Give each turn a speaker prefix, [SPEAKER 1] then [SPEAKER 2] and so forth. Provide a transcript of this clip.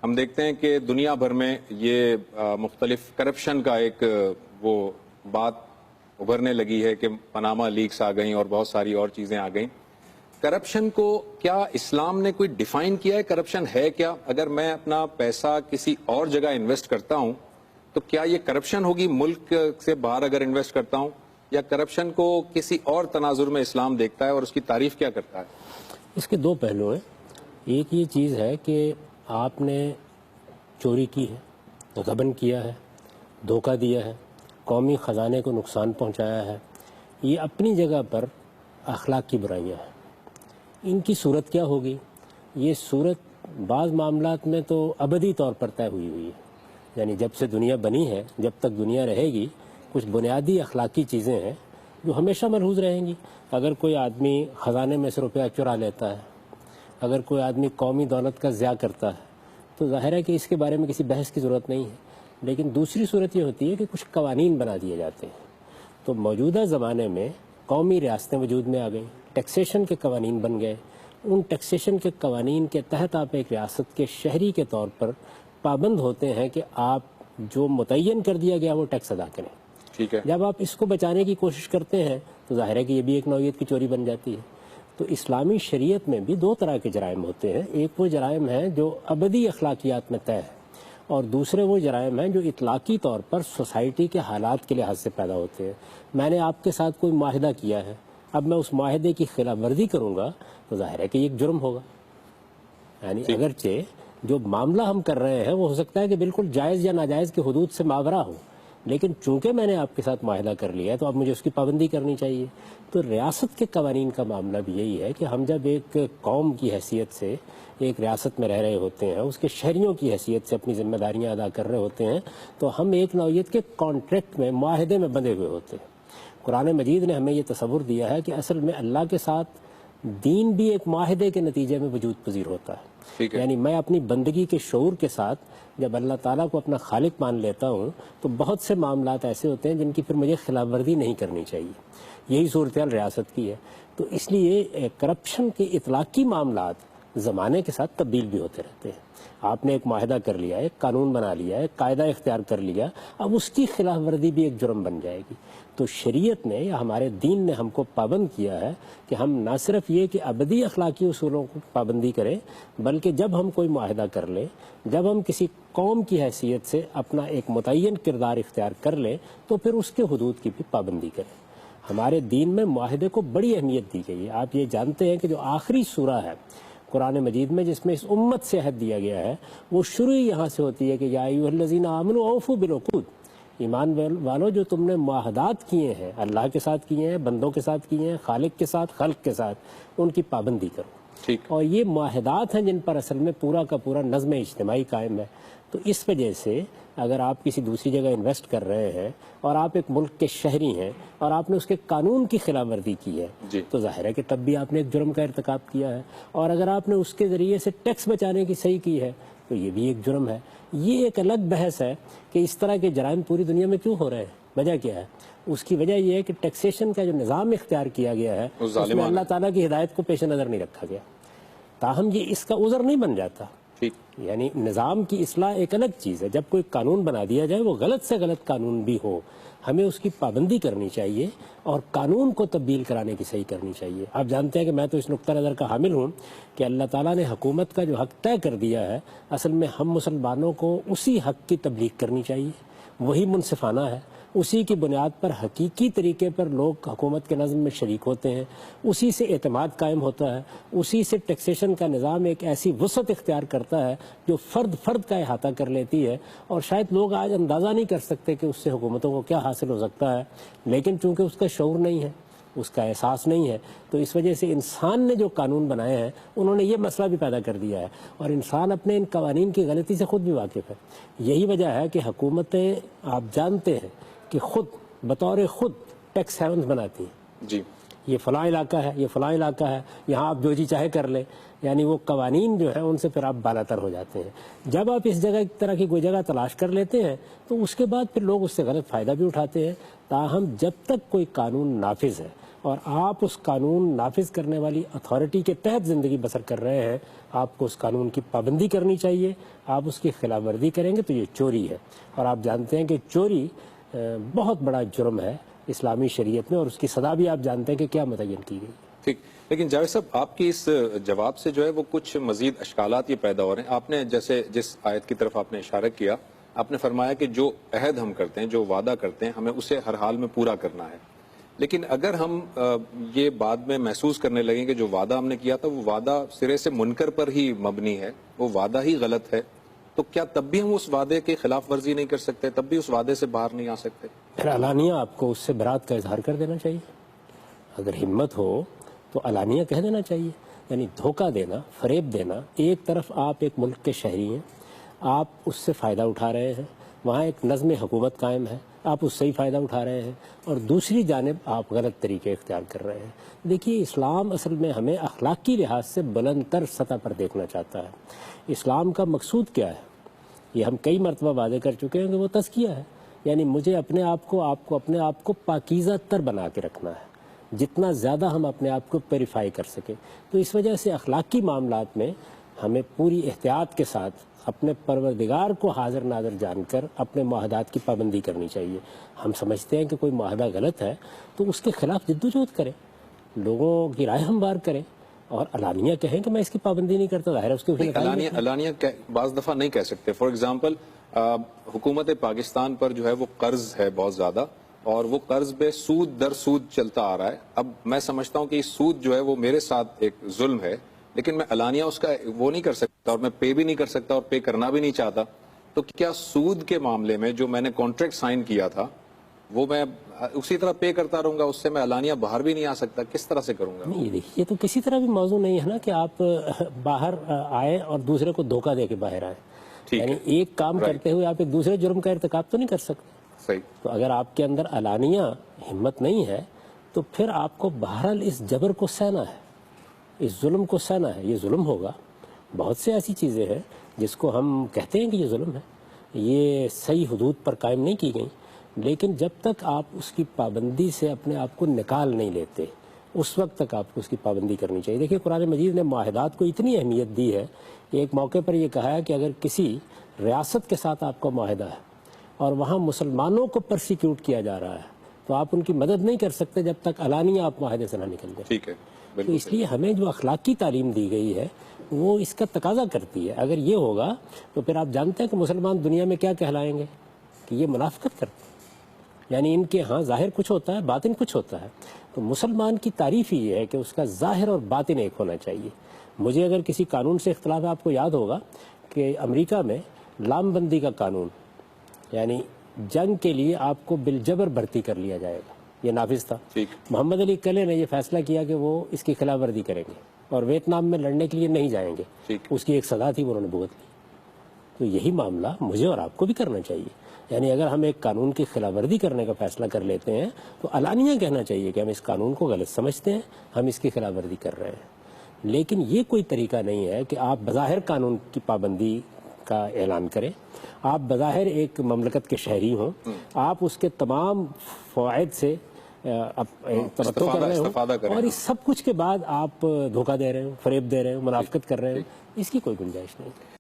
[SPEAKER 1] ہم دیکھتے ہیں کہ دنیا بھر میں یہ مختلف کرپشن کا ایک وہ بات ابھرنے لگی ہے کہ پاناما لیکس آ گئیں اور بہت ساری اور چیزیں آ گئیں. کرپشن کو کیا اسلام نے کوئی ڈیفائن کیا ہے؟ کرپشن ہے کیا؟ اگر میں اپنا پیسہ کسی اور جگہ انویسٹ کرتا ہوں تو کیا یہ کرپشن ہوگی ملک سے باہر اگر انویسٹ کرتا ہوں، یا کرپشن کو کسی اور تناظر میں اسلام دیکھتا ہے اور اس کی تعریف کیا کرتا ہے؟
[SPEAKER 2] اس کے دو پہلو ہیں. ایک یہ چیز ہے کہ آپ نے چوری کی ہے، غبن کیا ہے، دھوکہ دیا ہے، قومی خزانے کو نقصان پہنچایا ہے، یہ اپنی جگہ پر اخلاق کی برائیاں ہیں. ان کی صورت کیا ہوگی؟ یہ صورت بعض معاملات میں تو ابدی طور پر طے ہوئی ہوئی ہے. یعنی جب سے دنیا بنی ہے، جب تک دنیا رہے گی، کچھ بنیادی اخلاقی چیزیں ہیں جو ہمیشہ ملحوظ رہیں گی. اگر کوئی آدمی خزانے میں سے روپیہ چرا لیتا ہے، اگر کوئی آدمی قومی دولت کا ضیاع کرتا ہے، تو ظاہر ہے کہ اس کے بارے میں کسی بحث کی ضرورت نہیں ہے. لیکن دوسری صورت یہ ہوتی ہے کہ کچھ قوانین بنا دیے جاتے ہیں. تو موجودہ زمانے میں قومی ریاستیں وجود میں آ گئیں، ٹیکسیشن کے قوانین بن گئے. ان ٹیکسیشن کے قوانین کے تحت آپ ایک ریاست کے شہری کے طور پر پابند ہوتے ہیں کہ آپ جو متعین کر دیا گیا وہ ٹیکس ادا کریں.
[SPEAKER 1] ٹھیک ہے.
[SPEAKER 2] جب آپ اس کو بچانے کی کوشش کرتے ہیں تو ظاہر ہے کہ یہ بھی ایک نوعیت کی چوری بن جاتی ہے. تو اسلامی شریعت میں بھی دو طرح کے جرائم ہوتے ہیں. ایک وہ جرائم ہیں جو ابدی اخلاقیات میں طے ہے، اور دوسرے وہ جرائم ہیں جو اطلاقی طور پر سوسائٹی کے حالات کے لحاظ سے پیدا ہوتے ہیں. میں نے آپ کے ساتھ کوئی معاہدہ کیا ہے، اب میں اس معاہدے کی خلاف ورزی کروں گا تو ظاہر ہے کہ یہ ایک جرم ہوگا. یعنی اگرچہ جو معاملہ ہم کر رہے ہیں وہ ہو سکتا ہے کہ بالکل جائز یا ناجائز کے حدود سے ماورا ہو، لیکن چونکہ میں نے آپ کے ساتھ معاہدہ کر لیا ہے تو اب مجھے اس کی پابندی کرنی چاہیے. تو ریاست کے قوانین کا معاملہ بھی یہی ہے کہ ہم جب ایک قوم کی حیثیت سے ایک ریاست میں رہ رہے ہوتے ہیں، اس کے شہریوں کی حیثیت سے اپنی ذمہ داریاں ادا کر رہے ہوتے ہیں، تو ہم ایک نوعیت کے کانٹریکٹ میں، معاہدے میں بندھے ہوئے ہوتے ہیں. قرآن مجید نے ہمیں یہ تصور دیا ہے کہ اصل میں اللہ کے ساتھ دین بھی ایک معاہدے کے نتیجے میں وجود پذیر ہوتا ہے. یعنی میں اپنی بندگی کے شعور کے ساتھ جب اللہ تعالیٰ کو اپنا خالق مان لیتا ہوں تو بہت سے معاملات ایسے ہوتے ہیں جن کی پھر مجھے خلاف ورزی نہیں کرنی چاہیے. یہی صورتحال ریاست کی ہے. تو اس لیے کرپشن کے اطلاقی معاملات زمانے کے ساتھ تبدیل بھی ہوتے رہتے ہیں. آپ نے ایک معاہدہ کر لیا ہے، ایک قانون بنا لیا ہے، ایک قاعدہ اختیار کر لیا، اب اس کی خلاف ورزی بھی ایک جرم بن جائے گی. تو شریعت نے یا ہمارے دین نے ہم کو پابند کیا ہے کہ ہم نہ صرف یہ کہ ابدی اخلاقی اصولوں کو پابندی کریں، بلکہ جب ہم کوئی معاہدہ کر لیں، جب ہم کسی قوم کی حیثیت سے اپنا ایک متعین کردار اختیار کر لیں تو پھر اس کے حدود کی بھی پابندی کریں. ہمارے دین میں معاہدے کو بڑی اہمیت دی گئی ہے. آپ یہ جانتے ہیں کہ جو آخری سورہ ہے قرآن مجید میں جس میں اس امت سے عہد دیا گیا ہے، وہ شروع یہاں سے ہوتی ہے کہ یا ایھا الذین آمنوا اوفوا بالعقود، ایمان والو جو تم نے معاہدات کیے ہیں، اللہ کے ساتھ کیے ہیں، بندوں کے ساتھ کیے ہیں، خالق کے ساتھ، خلق کے ساتھ، ان کی پابندی کرو. اور یہ معاہدات ہیں جن پر اصل میں پورا کا پورا نظم اجتماعی قائم ہے. تو اس وجہ سے اگر آپ کسی دوسری جگہ انویسٹ کر رہے ہیں اور آپ ایک ملک کے شہری ہیں اور آپ نے اس کے قانون کی خلاف ورزی کی ہے تو ظاہر ہے کہ تب بھی آپ نے ایک جرم کا ارتکاب کیا ہے. اور اگر آپ نے اس کے ذریعے سے ٹیکس بچانے کی صحیح کی ہے تو یہ بھی ایک جرم ہے. یہ ایک الگ بحث ہے کہ اس طرح کے جرائم پوری دنیا میں کیوں ہو رہے ہیں. وجہ کیا ہے؟ اس کی وجہ یہ ہے کہ ٹیکسیشن کا جو نظام اختیار کیا گیا ہے اس میں اللہ تعالیٰ کی ہدایت کو پیش نظر نہیں رکھا گیا. تاہم یہ اس کا عذر نہیں بن جاتا. یعنی نظام کی اصلاح ایک الگ چیز ہے. جب کوئی قانون بنا دیا جائے، وہ غلط سے غلط قانون بھی ہو، ہمیں اس کی پابندی کرنی چاہیے اور قانون کو تبدیل کرانے کی صحیح کرنی چاہیے. آپ جانتے ہیں کہ میں تو اس نقطہ نظر کا حامل ہوں کہ اللہ تعالیٰ نے حکومت کا جو حق طے کر دیا ہے، اصل میں ہم مسلمانوں کو اسی حق کی تبلیغ کرنی چاہیے. وہی منصفانہ ہے، اسی کی بنیاد پر حقیقی طریقے پر لوگ حکومت کے نظم میں شریک ہوتے ہیں، اسی سے اعتماد قائم ہوتا ہے، اسی سے ٹیکسیشن کا نظام ایک ایسی وسعت اختیار کرتا ہے جو فرد کا احاطہ کر لیتی ہے. اور شاید لوگ آج اندازہ نہیں کر سکتے کہ اس سے حکومتوں کو کیا حاصل ہو سکتا ہے، لیکن چونکہ اس کا شعور نہیں ہے، اس کا احساس نہیں ہے، تو اس وجہ سے انسان نے جو قانون بنائے ہیں انہوں نے یہ مسئلہ بھی پیدا کر دیا ہے. اور انسان اپنے ان قوانین کی غلطی سے خود بھی واقف ہے. یہی وجہ ہے کہ حکومتیں، آپ جانتے ہیں کہ خود بطور خود ٹیکس ہیونز بناتی ہیں. یہ فلاں علاقہ ہے، یہ فلاں علاقہ ہے، یہاں آپ جو جی چاہے کر لیں. یعنی وہ قوانین جو ہیں ان سے پھر آپ بالاتر ہو جاتے ہیں. جب آپ اس جگہ طرح کی کوئی جگہ تلاش کر لیتے ہیں تو اس کے بعد پھر لوگ اس سے غلط فائدہ بھی اٹھاتے ہیں. تاہم جب تک کوئی قانون نافذ ہے اور آپ اس قانون نافذ کرنے والی اتھارٹی کے تحت زندگی بسر کر رہے ہیں, آپ کو اس قانون کی پابندی کرنی چاہیے. آپ اس کی خلاف ورزی کریں گے تو یہ چوری ہے, اور آپ جانتے ہیں کہ چوری بہت بڑا جرم ہے اسلامی شریعت میں, اور اس کی سزا بھی آپ جانتے ہیں کہ کیا متعین کی گئی.
[SPEAKER 1] ٹھیک, لیکن جاوید صاحب آپ کی اس جواب سے جو ہے وہ کچھ مزید اشکالات یہ پیدا ہو رہے ہیں. آپ نے جیسے جس آیت کی طرف آپ نے اشارہ کیا, آپ نے فرمایا کہ جو عہد ہم کرتے ہیں, جو وعدہ کرتے ہیں, ہمیں اسے ہر حال میں پورا کرنا ہے. لیکن اگر ہم یہ بعد میں محسوس کرنے لگیں کہ جو وعدہ ہم نے کیا تھا وہ وعدہ سرے سے منکر پر ہی مبنی ہے, وہ وعدہ ہی غلط ہے, تو کیا تب بھی ہم اس وعدے کی خلاف ورزی نہیں کر سکتے, تب بھی اس وعدے سے باہر نہیں آ سکتے؟
[SPEAKER 2] پھر علانیہ آپ کو اس سے برات کا اظہار کر دینا چاہیے. اگر ہمت ہو تو علانیہ کہہ دینا چاہیے. یعنی دھوکہ دینا, فریب دینا, ایک طرف آپ ایک ملک کے شہری ہیں, آپ اس سے فائدہ اٹھا رہے ہیں, وہاں ایک نظم حکومت قائم ہے, آپ اس سے ہی فائدہ اٹھا رہے ہیں, اور دوسری جانب آپ غلط طریقے اختیار کر رہے ہیں. دیکھیے, اسلام اصل میں ہمیں اخلاقی لحاظ سے بلند تر سطح پر دیکھنا چاہتا ہے. اسلام کا مقصود کیا ہے یہ ہم کئی مرتبہ واضح کر چکے ہیں کہ وہ تزکیہ ہے. یعنی مجھے اپنے آپ کو, آپ کو اپنے آپ کو پاکیزہ تر بنا کے رکھنا ہے, جتنا زیادہ ہم اپنے آپ کو پیوریفائی کر سکیں. تو اس وجہ سے اخلاقی معاملات میں ہمیں پوری احتیاط کے ساتھ اپنے پروردگار کو حاضر ناظر جان کر اپنے معاہدات کی پابندی کرنی چاہیے. ہم سمجھتے ہیں کہ کوئی معاہدہ غلط ہے تو اس کے خلاف جدوجہد کریں, لوگوں کی رائے ہموار کریں, اور علانیہ کہیں کہ میں اس کی پابندی نہیں کرتا. ظاہر ہے اس کے
[SPEAKER 1] علانیہ بعض دفعہ نہیں کہہ سکتے. فار ایگزامپل, حکومت پاکستان پر جو ہے وہ قرض ہے بہت زیادہ, اور وہ قرض پہ سود در سود چلتا آ رہا ہے. اب میں سمجھتا ہوں کہ یہ سود جو ہے وہ میرے ساتھ ایک ظلم ہے, لیکن میں علانیہ اس کا وہ نہیں کر سکتا, اور میں پے بھی نہیں کر سکتا, اور پے کرنا بھی نہیں چاہتا. تو کیا سود کے معاملے میں جو میں نے کانٹریکٹ سائن کیا تھا وہ میں اسی طرح پے کرتا رہوں گا, اس سے میں علانیہ باہر بھی نہیں آ سکتا؟ کس طرح سے کروں گا؟
[SPEAKER 2] نہیں, دیکھیے, یہ تو کسی طرح بھی موضوع نہیں ہے نا کہ آپ باہر آئے اور دوسرے کو دھوکہ دے کے باہر آئے. یعنی ایک کام کرتے ہوئے آپ ایک دوسرے جرم کا ارتکاب تو نہیں کر سکتے.
[SPEAKER 1] صحیح.
[SPEAKER 2] تو اگر آپ کے اندر علانیہ ہمت نہیں ہے تو پھر آپ کو بہرحال اس جبر کو سہنا ہے, اس ظلم کو سہنا ہے. یہ ظلم ہوگا. بہت سے ایسی چیزیں ہیں جس کو ہم کہتے ہیں کہ یہ ظلم ہے, یہ صحیح حدود پر قائم نہیں کی گئیں, لیکن جب تک آپ اس کی پابندی سے اپنے آپ کو نکال نہیں لیتے اس وقت تک آپ کو اس کی پابندی کرنی چاہیے. دیکھیے, قرآن مجید نے معاہدات کو اتنی اہمیت دی ہے. ایک موقع پر یہ کہا ہے کہ اگر کسی ریاست کے ساتھ آپ کا معاہدہ ہے اور وہاں مسلمانوں کو پرسیکیوٹ کیا جا رہا ہے تو آپ ان کی مدد نہیں کر سکتے جب تک علانیہ آپ معاہدے سے نہ نکل جائیں.
[SPEAKER 1] ٹھیک ہے.
[SPEAKER 2] تو اس لیے ہمیں جو اخلاقی تعلیم دی گئی ہے وہ اس کا تقاضا کرتی ہے. اگر یہ ہوگا تو پھر آپ جانتے ہیں کہ مسلمان دنیا میں کیا کہلائیں گے, کہ یہ منافقت کرتے ہیں. یعنی ان کے ہاں ظاہر کچھ ہوتا ہے, باطن کچھ ہوتا ہے. تو مسلمان کی تعریف ہی یہ ہے کہ اس کا ظاہر اور باطن ایک ہونا چاہیے. مجھے اگر کسی قانون سے اختلاف ہے, آپ کو یاد ہوگا کہ امریکہ میں لام بندی کا قانون, یعنی جنگ کے لیے آپ کو بالجبر بھرتی کر لیا جائے گا, یہ نافذ تھا. محمد علی کلے نے یہ فیصلہ کیا کہ وہ اس کی خلاف ورزی کریں گے اور ویتنام میں لڑنے کے لیے نہیں جائیں گے. اس کی ایک سزا تھی, وہ انہوں نے بھگت لی. تو یہی معاملہ مجھے اور آپ کو بھی کرنا چاہیے. یعنی اگر ہم ایک قانون کی خلاف ورزی کرنے کا فیصلہ کر لیتے ہیں تو علانیہ کہنا چاہیے کہ ہم اس قانون کو غلط سمجھتے ہیں, ہم اس کی خلاف ورزی کر رہے ہیں. لیکن یہ کوئی طریقہ نہیں ہے کہ آپ بظاہر قانون کی پابندی کا اعلان کریں, آپ بظاہر ایک مملکت کے شہری ہوں, آپ اس کے تمام فوائد سے تمتع کر رہے ہوں, اور اس سب کچھ کے بعد آپ دھوکہ دے رہے ہوں, فریب دے رہے ہوں, منافقت کر رہے ہوں. اس کی کوئی گنجائش نہیں.